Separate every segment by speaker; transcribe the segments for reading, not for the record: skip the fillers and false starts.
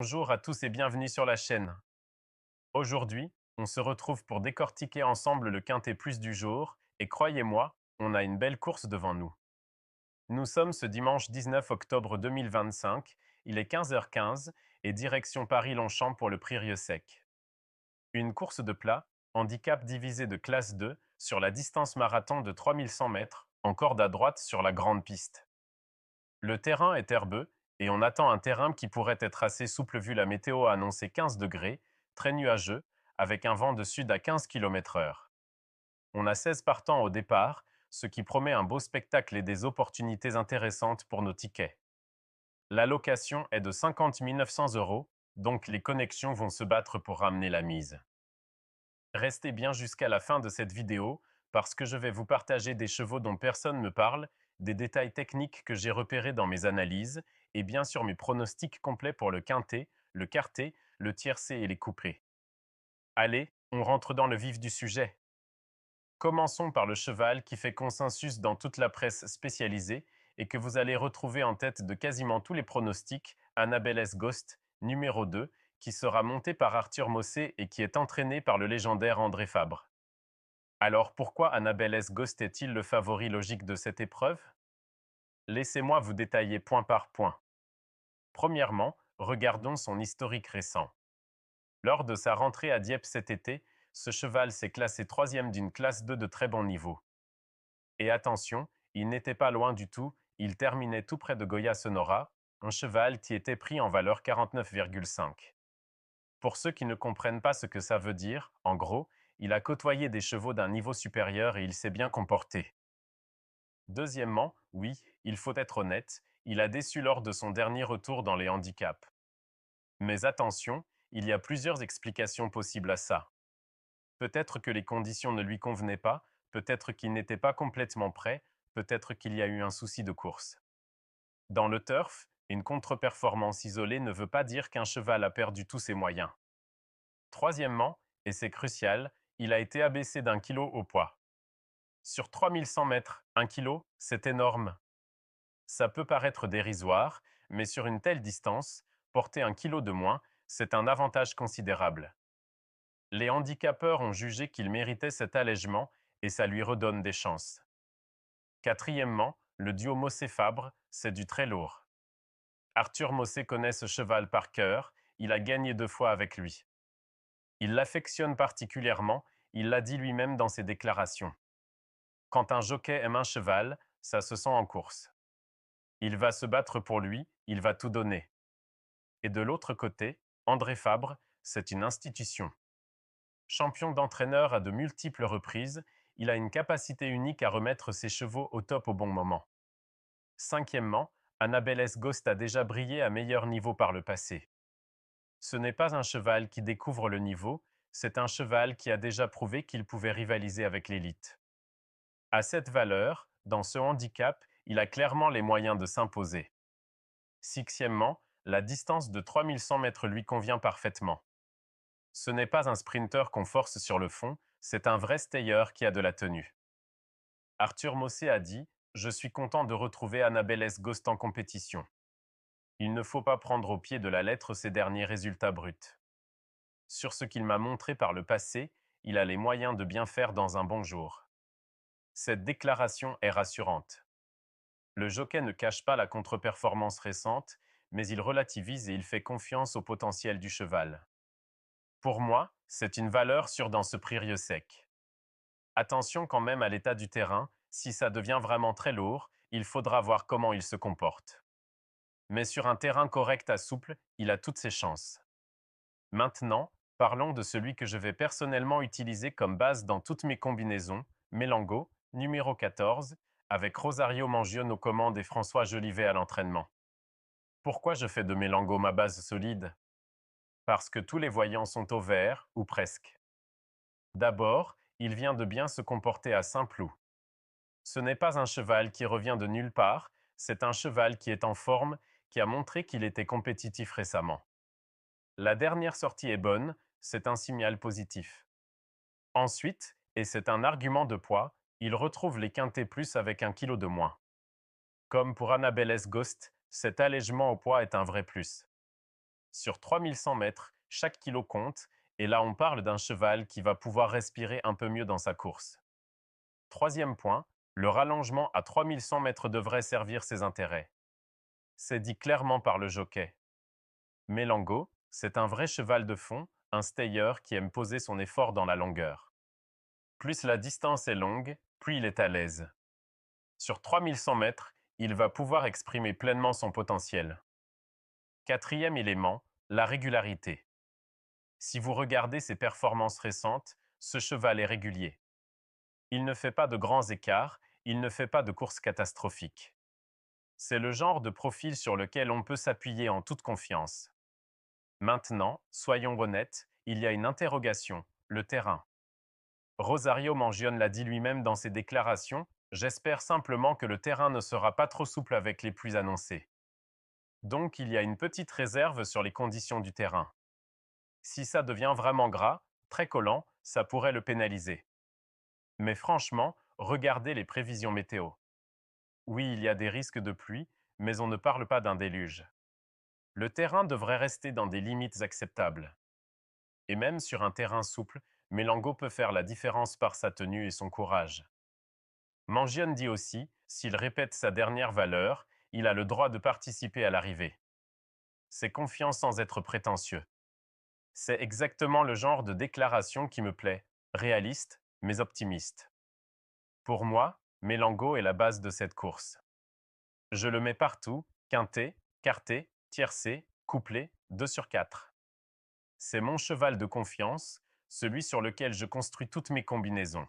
Speaker 1: Bonjour à tous et bienvenue sur la chaîne. Aujourd'hui, on se retrouve pour décortiquer ensemble le Quintet Plus du jour et croyez-moi, on a une belle course devant nous. Nous sommes ce dimanche 19 octobre 2025, il est 15h15 et direction Paris-Longchamp pour le prix Rieux-Sec. Une course de plat, handicap divisé de classe 2 sur la distance marathon de 3100 mètres, en corde à droite sur la grande piste. Le terrain est herbeux et on attend un terrain qui pourrait être assez souple vu la météo a annoncé 15 degrés, très nuageux, avec un vent de sud à 15 km/h. On a 16 partants au départ, ce qui promet un beau spectacle et des opportunités intéressantes pour nos tickets. La location est de 50 900 €, donc les connexions vont se battre pour ramener la mise. Restez bien jusqu'à la fin de cette vidéo parce que je vais vous partager des chevaux dont personne ne me parle, des détails techniques que j'ai repérés dans mes analyses et bien sûr mes pronostics complets pour le quintet, le quartet, le tiercé et les coupés. Allez, on rentre dans le vif du sujet. Commençons par le cheval qui fait consensus dans toute la presse spécialisée et que vous allez retrouver en tête de quasiment tous les pronostics, Annabelle S. Ghost, numéro 2, qui sera monté par Arthur Mossé et qui est entraîné par le légendaire André Fabre. Alors pourquoi Annabelle S. Ghost est-il le favori logique de cette épreuve? Laissez-moi vous détailler point par point. Premièrement, regardons son historique récent. Lors de sa rentrée à Dieppe cet été, ce cheval s'est classé troisième d'une classe 2 de très bon niveau. Et attention, il n'était pas loin du tout, il terminait tout près de Goya Sonora, un cheval qui était pris en valeur 49,5. Pour ceux qui ne comprennent pas ce que ça veut dire, en gros, il a côtoyé des chevaux d'un niveau supérieur et il s'est bien comporté. Deuxièmement, oui, il faut être honnête, il a déçu lors de son dernier retour dans les handicaps. Mais attention, il y a plusieurs explications possibles à ça. Peut-être que les conditions ne lui convenaient pas, peut-être qu'il n'était pas complètement prêt, peut-être qu'il y a eu un souci de course. Dans le turf, une contre-performance isolée ne veut pas dire qu'un cheval a perdu tous ses moyens. Troisièmement, et c'est crucial, il a été abaissé d'un kilo au poids. Sur 3100 mètres, un kilo, c'est énorme. Ça peut paraître dérisoire, mais sur une telle distance, porter un kilo de moins, c'est un avantage considérable. Les handicapeurs ont jugé qu'il méritait cet allègement et ça lui redonne des chances. Quatrièmement, le duo Mossé-Fabre, c'est du très lourd. Arthur Mossé connaît ce cheval par cœur, il a gagné 2 fois avec lui. Il l'affectionne particulièrement, il l'a dit lui-même dans ses déclarations. Quand un jockey aime un cheval, ça se sent en course. Il va se battre pour lui, il va tout donner. Et de l'autre côté, André Fabre, c'est une institution. Champion d'entraîneur à de multiples reprises, il a une capacité unique à remettre ses chevaux au top au bon moment. Cinquièmement, Annabelle S. Ghost a déjà brillé à meilleur niveau par le passé. Ce n'est pas un cheval qui découvre le niveau, c'est un cheval qui a déjà prouvé qu'il pouvait rivaliser avec l'élite. À cette valeur, dans ce handicap, il a clairement les moyens de s'imposer. Sixièmement, la distance de 3100 mètres lui convient parfaitement. Ce n'est pas un sprinter qu'on force sur le fond, c'est un vrai stayeur qui a de la tenue. Arthur Mossé a dit « Je suis content de retrouver Annabelle S. Ghost en compétition. Il ne faut pas prendre au pied de la lettre ses derniers résultats bruts. Sur ce qu'il m'a montré par le passé, il a les moyens de bien faire dans un bon jour. » Cette déclaration est rassurante. Le jockey ne cache pas la contre-performance récente, mais il relativise et il fait confiance au potentiel du cheval. Pour moi, c'est une valeur sûre dans ce prix Rieux-Sec. Attention quand même à l'état du terrain, si ça devient vraiment très lourd, il faudra voir comment il se comporte. Mais sur un terrain correct à souple, il a toutes ses chances. Maintenant, parlons de celui que je vais personnellement utiliser comme base dans toutes mes combinaisons, Mélango, numéro 14, avec Rosario Mangione aux commandes et François Jolivet à l'entraînement. Pourquoi je fais de Mélango ma base solide? Parce que tous les voyants sont au vert, ou presque. D'abord, il vient de bien se comporter à Saint-Cloud. Ce n'est pas un cheval qui revient de nulle part, c'est un cheval qui est en forme, qui a montré qu'il était compétitif récemment. La dernière sortie est bonne, c'est un signal positif. Ensuite, et c'est un argument de poids, il retrouve les quintés plus avec un kilo de moins. Comme pour Annabelle S. Ghost, cet allègement au poids est un vrai plus. Sur 3100 mètres, chaque kilo compte, et là on parle d'un cheval qui va pouvoir respirer un peu mieux dans sa course. Troisième point, le rallongement à 3100 mètres devrait servir ses intérêts. C'est dit clairement par le jockey. Mélango, c'est un vrai cheval de fond, un stayer qui aime poser son effort dans la longueur. Plus la distance est longue, plus il est à l'aise. Sur 3100 mètres, il va pouvoir exprimer pleinement son potentiel. Quatrième élément, la régularité. Si vous regardez ses performances récentes, ce cheval est régulier. Il ne fait pas de grands écarts, il ne fait pas de courses catastrophiques. C'est le genre de profil sur lequel on peut s'appuyer en toute confiance. Maintenant, soyons honnêtes, il y a une interrogation, le terrain. Rosario Mangione l'a dit lui-même dans ses déclarations, j'espère simplement que le terrain ne sera pas trop souple avec les pluies annoncées. Donc il y a une petite réserve sur les conditions du terrain. Si ça devient vraiment gras, très collant, ça pourrait le pénaliser. Mais franchement, regardez les prévisions météo. Oui, il y a des risques de pluie, mais on ne parle pas d'un déluge. Le terrain devrait rester dans des limites acceptables. Et même sur un terrain souple, Mélango peut faire la différence par sa tenue et son courage. Mangione dit aussi, s'il répète sa dernière valeur, il a le droit de participer à l'arrivée. C'est confiant sans être prétentieux. C'est exactement le genre de déclaration qui me plaît, réaliste, mais optimiste. Pour moi, Mélango est la base de cette course. Je le mets partout, quinté, quarté, tiercé, couplé, 2 sur 4. C'est mon cheval de confiance, celui sur lequel je construis toutes mes combinaisons.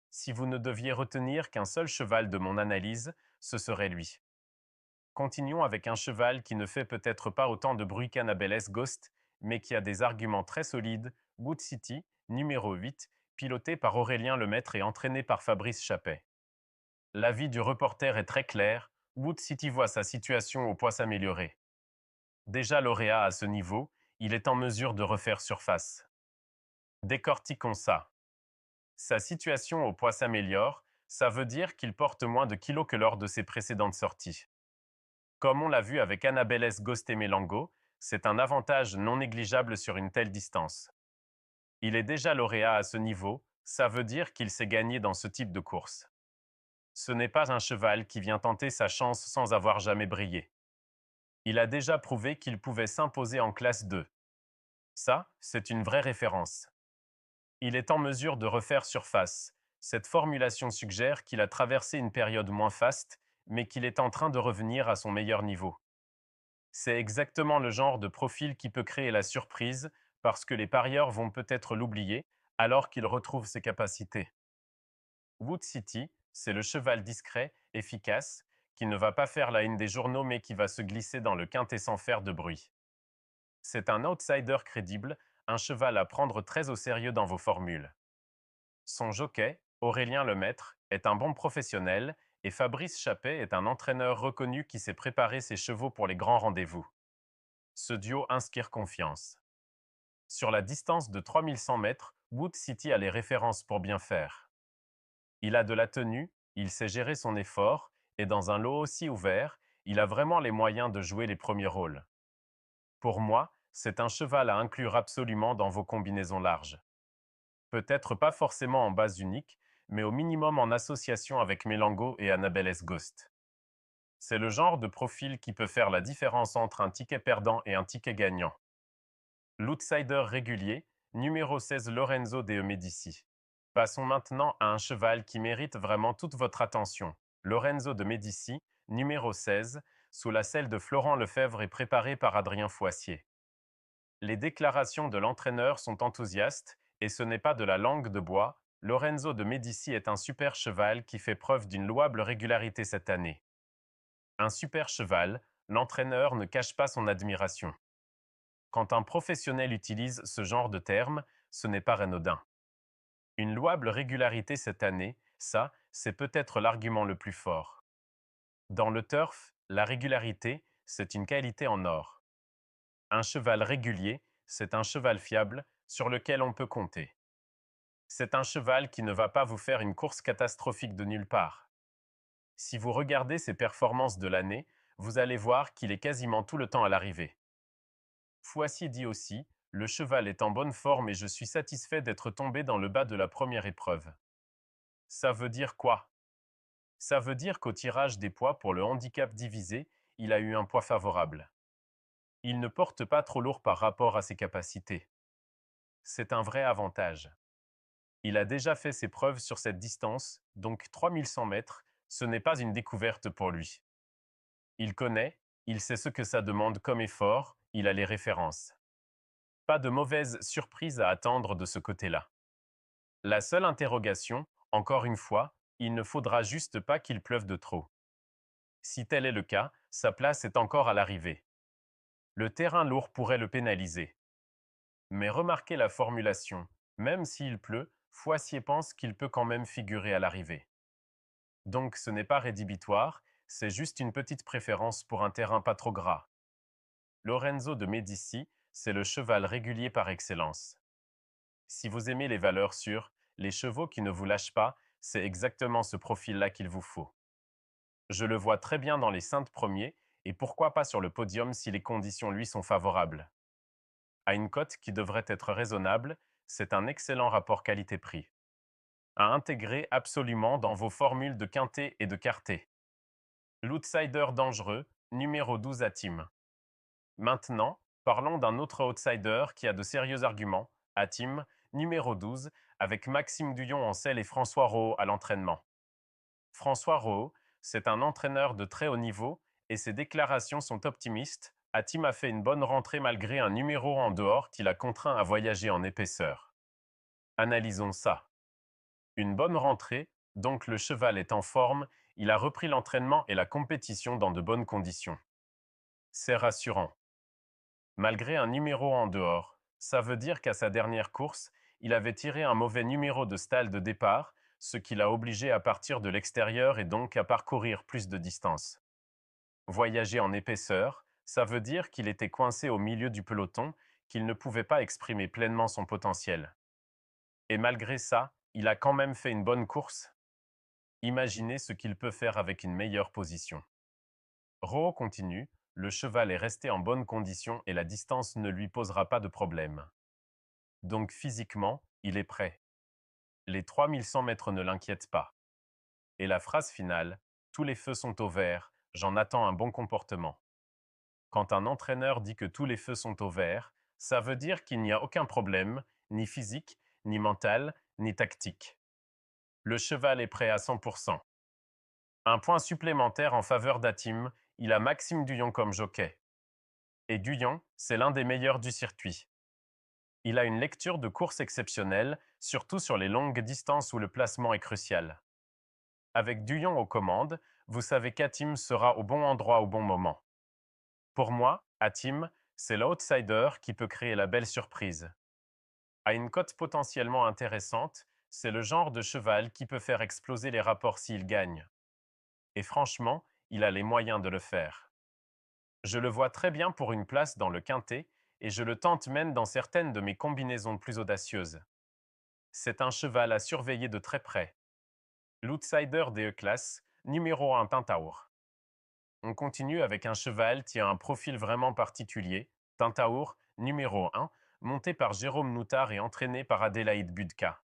Speaker 1: Si vous ne deviez retenir qu'un seul cheval de mon analyse, ce serait lui. Continuons avec un cheval qui ne fait peut-être pas autant de bruit qu'Annabelle Ghost, mais qui a des arguments très solides, Wood City, numéro 8, piloté par Aurélien Lemaître et entraîné par Fabrice Chappet. L'avis du reporter est très clair, Wood City voit sa situation au poids s'améliorer. Déjà lauréat à ce niveau, il est en mesure de refaire surface. Décortiquons ça. Sa situation au poids s'améliore, ça veut dire qu'il porte moins de kilos que lors de ses précédentes sorties. Comme on l'a vu avec Annabelle Ghost et Mélango, c'est un avantage non négligeable sur une telle distance. Il est déjà lauréat à ce niveau, ça veut dire qu'il s'est gagné dans ce type de course. Ce n'est pas un cheval qui vient tenter sa chance sans avoir jamais brillé. Il a déjà prouvé qu'il pouvait s'imposer en classe 2. Ça, c'est une vraie référence. Il est en mesure de refaire surface. Cette formulation suggère qu'il a traversé une période moins faste, mais qu'il est en train de revenir à son meilleur niveau. C'est exactement le genre de profil qui peut créer la surprise, parce que les parieurs vont peut-être l'oublier, alors qu'il retrouve ses capacités. Wood City, c'est le cheval discret, efficace, qui ne va pas faire la une des journaux mais qui va se glisser dans le quintet sans faire de bruit. C'est un outsider crédible, un cheval à prendre très au sérieux dans vos formules. Son jockey, Aurélien Lemaître, est un bon professionnel et Fabrice Chappet est un entraîneur reconnu qui sait préparer ses chevaux pour les grands rendez-vous. Ce duo inspire confiance. Sur la distance de 3100 mètres, Wood City a les références pour bien faire. Il a de la tenue, il sait gérer son effort, et dans un lot aussi ouvert, il a vraiment les moyens de jouer les premiers rôles. Pour moi, c'est un cheval à inclure absolument dans vos combinaisons larges. Peut-être pas forcément en base unique, mais au minimum en association avec Mélango et Annabelle Ghost. C'est le genre de profil qui peut faire la différence entre un ticket perdant et un ticket gagnant. L'outsider régulier, numéro 16 Lorenzo de Medici. Passons maintenant à un cheval qui mérite vraiment toute votre attention. Lorenzo de Medici, numéro 16, sous la selle de Florent Lefebvre et préparé par Adrien Foissier. Les déclarations de l'entraîneur sont enthousiastes et ce n'est pas de la langue de bois. Lorenzo de Medici est un super cheval qui fait preuve d'une louable régularité cette année. Un super cheval, l'entraîneur ne cache pas son admiration. Quand un professionnel utilise ce genre de terme, ce n'est pas anodin. Une louable régularité cette année, ça, c'est peut-être l'argument le plus fort. Dans le turf, la régularité, c'est une qualité en or. Un cheval régulier, c'est un cheval fiable sur lequel on peut compter. C'est un cheval qui ne va pas vous faire une course catastrophique de nulle part. Si vous regardez ses performances de l'année, vous allez voir qu'il est quasiment tout le temps à l'arrivée. Foissier dit aussi: le cheval est en bonne forme et je suis satisfait d'être tombé dans le bas de la première épreuve. Ça veut dire quoi? Ça veut dire qu'au tirage des poids pour le handicap divisé, il a eu un poids favorable. Il ne porte pas trop lourd par rapport à ses capacités. C'est un vrai avantage. Il a déjà fait ses preuves sur cette distance, donc 3100 mètres, ce n'est pas une découverte pour lui. Il connaît, il sait ce que ça demande comme effort, il a les références. Pas de mauvaise surprise à attendre de ce côté-là. La seule interrogation, encore une fois, il ne faudra juste pas qu'il pleuve de trop. Si tel est le cas, sa place est encore à l'arrivée. Le terrain lourd pourrait le pénaliser. Mais remarquez la formulation. Même s'il pleut, Foissier pense qu'il peut quand même figurer à l'arrivée. Donc ce n'est pas rédhibitoire, c'est juste une petite préférence pour un terrain pas trop gras. Lorenzo de Medici, c'est le cheval régulier par excellence. Si vous aimez les valeurs sûres, les chevaux qui ne vous lâchent pas, c'est exactement ce profil-là qu'il vous faut. Je le vois très bien dans les 5 premiers, et pourquoi pas sur le podium si les conditions lui sont favorables. À une cote qui devrait être raisonnable, c'est un excellent rapport qualité-prix. À intégrer absolument dans vos formules de quintet et de quartet. L'outsider dangereux, numéro 12 à Team. Maintenant, parlons d'un autre outsider qui a de sérieux arguments, à Team, numéro 12, avec Maxime Duyon en selle et François Rohaut à l'entraînement. François Rohaut, c'est un entraîneur de très haut niveau et ses déclarations sont optimistes. Hatim a fait une bonne rentrée malgré un numéro en dehors qui l'a contraint à voyager en épaisseur. Analysons ça. Une bonne rentrée, donc le cheval est en forme, il a repris l'entraînement et la compétition dans de bonnes conditions. C'est rassurant. Malgré un numéro en dehors, ça veut dire qu'à sa dernière course, il avait tiré un mauvais numéro de stall de départ, ce qui l'a obligé à partir de l'extérieur et donc à parcourir plus de distance. Voyager en épaisseur, ça veut dire qu'il était coincé au milieu du peloton, qu'il ne pouvait pas exprimer pleinement son potentiel. Et malgré ça, il a quand même fait une bonne course. Imaginez ce qu'il peut faire avec une meilleure position. Roh continue, le cheval est resté en bonne condition et la distance ne lui posera pas de problème. Donc physiquement, il est prêt. Les 3100 mètres ne l'inquiètent pas. Et la phrase finale, tous les feux sont au vert, j'en attends un bon comportement. Quand un entraîneur dit que tous les feux sont au vert, ça veut dire qu'il n'y a aucun problème, ni physique, ni mental, ni tactique. Le cheval est prêt à 100%. Un point supplémentaire en faveur d'Hatim, il a Maxime Duyon comme jockey. Et Duyon, c'est l'un des meilleurs du circuit. Il a une lecture de course exceptionnelle, surtout sur les longues distances où le placement est crucial. Avec Duyon aux commandes, vous savez qu'Hatim sera au bon endroit au bon moment. Pour moi, Hatim, c'est l'outsider qui peut créer la belle surprise. À une cote potentiellement intéressante, c'est le genre de cheval qui peut faire exploser les rapports s'il gagne. Et franchement, il a les moyens de le faire. Je le vois très bien pour une place dans le quintet, et je le tente même dans certaines de mes combinaisons plus audacieuses. C'est un cheval à surveiller de très près. L'outsider des E-classes, numéro 1 Tintaour. On continue avec un cheval qui a un profil vraiment particulier, Tintaour, numéro 1, monté par Jérôme Noutard et entraîné par Adélaïde Budka.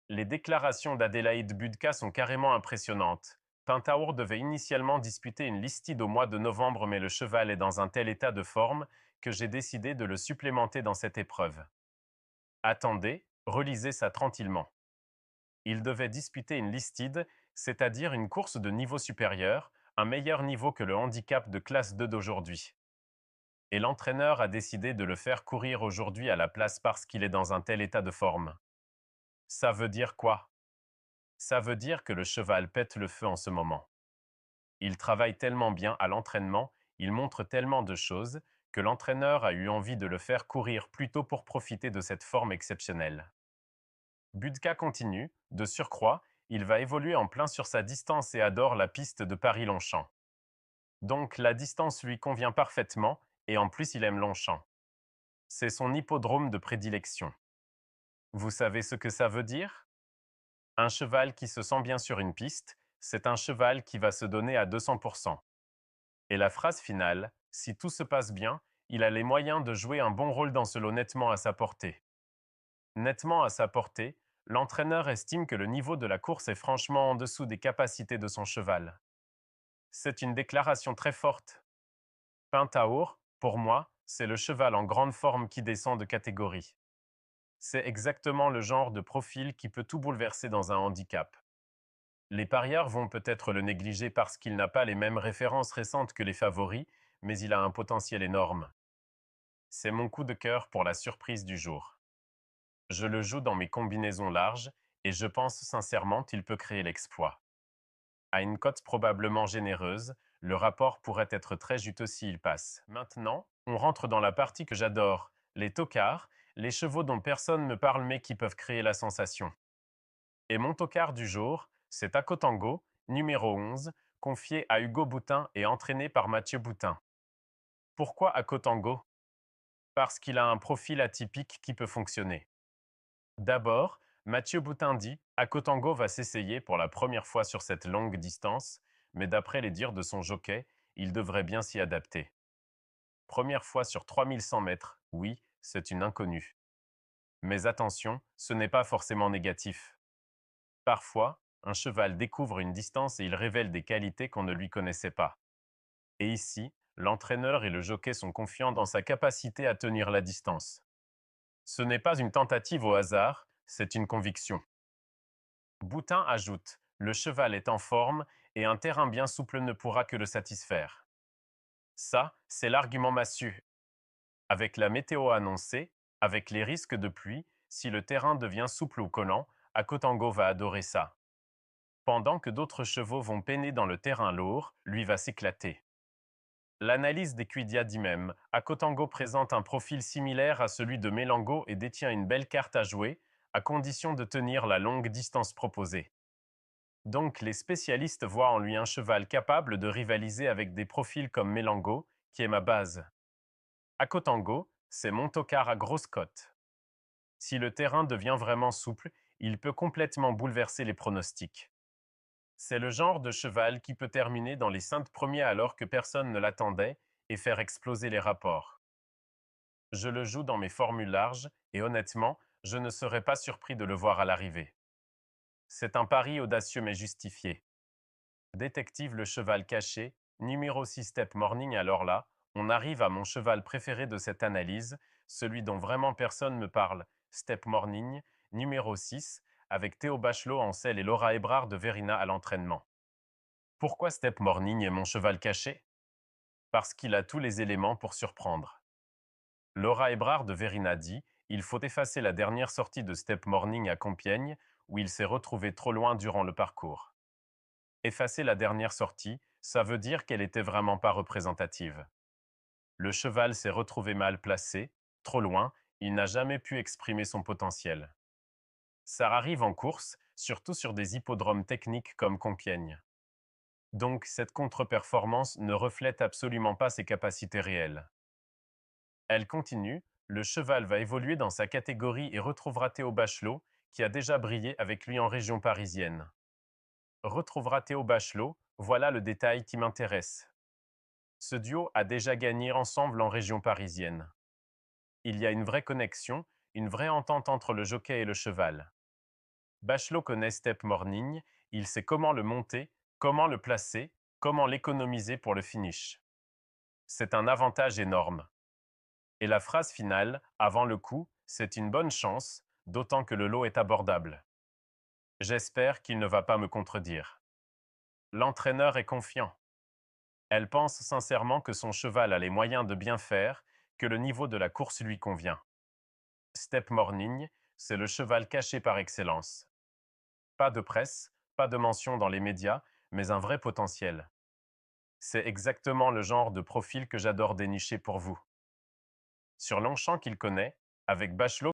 Speaker 1: Les déclarations d'Adélaïde Budka sont carrément impressionnantes. Tintaour devait initialement disputer une listide au mois de novembre, mais le cheval est dans un tel état de forme que j'ai décidé de le supplémenter dans cette épreuve. Attendez, relisez ça tranquillement. Il devait disputer une listide, c'est-à-dire une course de niveau supérieur, un meilleur niveau que le handicap de classe 2 d'aujourd'hui. Et l'entraîneur a décidé de le faire courir aujourd'hui à la place parce qu'il est dans un tel état de forme. Ça veut dire quoi? Ça veut dire que le cheval pète le feu en ce moment. Il travaille tellement bien à l'entraînement, il montre tellement de choses, que l'entraîneur a eu envie de le faire courir plus tôt pour profiter de cette forme exceptionnelle. Budka continue, de surcroît, il va évoluer en plein sur sa distance et adore la piste de Paris-Longchamp. Donc la distance lui convient parfaitement, et en plus il aime Longchamp. C'est son hippodrome de prédilection. Vous savez ce que ça veut dire? Un cheval qui se sent bien sur une piste, c'est un cheval qui va se donner à 200%. Et la phrase finale, si tout se passe bien, Il a les moyens de jouer un bon rôle dans ce lot nettement à sa portée. Nettement à sa portée, l'entraîneur estime que le niveau de la course est franchement en dessous des capacités de son cheval. C'est une déclaration très forte. Pintaour, pour moi, c'est le cheval en grande forme qui descend de catégorie. C'est exactement le genre de profil qui peut tout bouleverser dans un handicap. Les parieurs vont peut-être le négliger parce qu'il n'a pas les mêmes références récentes que les favoris, mais il a un potentiel énorme. C'est mon coup de cœur pour la surprise du jour. Je le joue dans mes combinaisons larges et je pense sincèrement qu'il peut créer l'exploit. À une cote probablement généreuse, le rapport pourrait être très juteux s'il passe. Maintenant, on rentre dans la partie que j'adore, les tocards, les chevaux dont personne ne parle mais qui peuvent créer la sensation. Et mon tocard du jour, c'est Akotango, numéro 11, confié à Hugo Boutin et entraîné par Mathieu Boutin. Pourquoi Akotango? Parce qu'il a un profil atypique qui peut fonctionner. D'abord, Mathieu Boutin dit Akotango va s'essayer pour la première fois sur cette longue distance, mais d'après les dires de son jockey, il devrait bien s'y adapter. Première fois sur 3100 mètres, oui, c'est une inconnue. Mais attention, ce n'est pas forcément négatif. Parfois, un cheval découvre une distance et il révèle des qualités qu'on ne lui connaissait pas. Et ici, l'entraîneur et le jockey sont confiants dans sa capacité à tenir la distance. Ce n'est pas une tentative au hasard, c'est une conviction. Boutin ajoute, le cheval est en forme et un terrain bien souple ne pourra que le satisfaire. Ça, c'est l'argument massue. Avec la météo annoncée, avec les risques de pluie, si le terrain devient souple ou collant, Akotango va adorer ça. Pendant que d'autres chevaux vont peiner dans le terrain lourd, lui va s'éclater. L'analyse d'Equidia dit même, Akotango présente un profil similaire à celui de Melango et détient une belle carte à jouer, à condition de tenir la longue distance proposée. Donc les spécialistes voient en lui un cheval capable de rivaliser avec des profils comme Melango, qui est ma base. Akotango, c'est mon tocard à grosse cote. Si le terrain devient vraiment souple, il peut complètement bouleverser les pronostics. C'est le genre de cheval qui peut terminer dans les 5 premiers alors que personne ne l'attendait et faire exploser les rapports. Je le joue dans mes formules larges et honnêtement, je ne serais pas surpris de le voir à l'arrivée. C'est un pari audacieux mais justifié. Détective le cheval caché, numéro 6 Step Morning. Alors là, on arrive à mon cheval préféré de cette analyse, celui dont vraiment personne me parle, Step Morning, numéro 6, avec Théo Bachelot en selle et Laura Ebrard de Verina à l'entraînement. Pourquoi Step Morning est mon cheval caché? Parce qu'il a tous les éléments pour surprendre. Laura Ebrard de Verina dit il faut effacer la dernière sortie de Step Morning à Compiègne, où il s'est retrouvé trop loin durant le parcours. Effacer la dernière sortie, ça veut dire qu'elle était vraiment pas représentative. Le cheval s'est retrouvé mal placé, trop loin, il n'a jamais pu exprimer son potentiel. Ça arrive en course, surtout sur des hippodromes techniques comme Compiègne. Donc cette contre-performance ne reflète absolument pas ses capacités réelles. Elle continue, le cheval va évoluer dans sa catégorie et retrouvera Théo Bachelot, qui a déjà brillé avec lui en région parisienne. Retrouvera Théo Bachelot, voilà le détail qui m'intéresse. Ce duo a déjà gagné ensemble en région parisienne. Il y a une vraie connexion, une vraie entente entre le jockey et le cheval. Bachelot connaît Step Morning, il sait comment le monter, comment le placer, comment l'économiser pour le finish. C'est un avantage énorme. Et la phrase finale, avant le coup, c'est une bonne chance, d'autant que le lot est abordable. J'espère qu'il ne va pas me contredire. L'entraîneur est confiant. Elle pense sincèrement que son cheval a les moyens de bien faire, que le niveau de la course lui convient. Step Morning, c'est le cheval caché par excellence. Pas de presse, pas de mention dans les médias, mais un vrai potentiel. C'est exactement le genre de profil que j'adore dénicher pour vous. Sur Longchamp qu'il connaît, avec Bachelot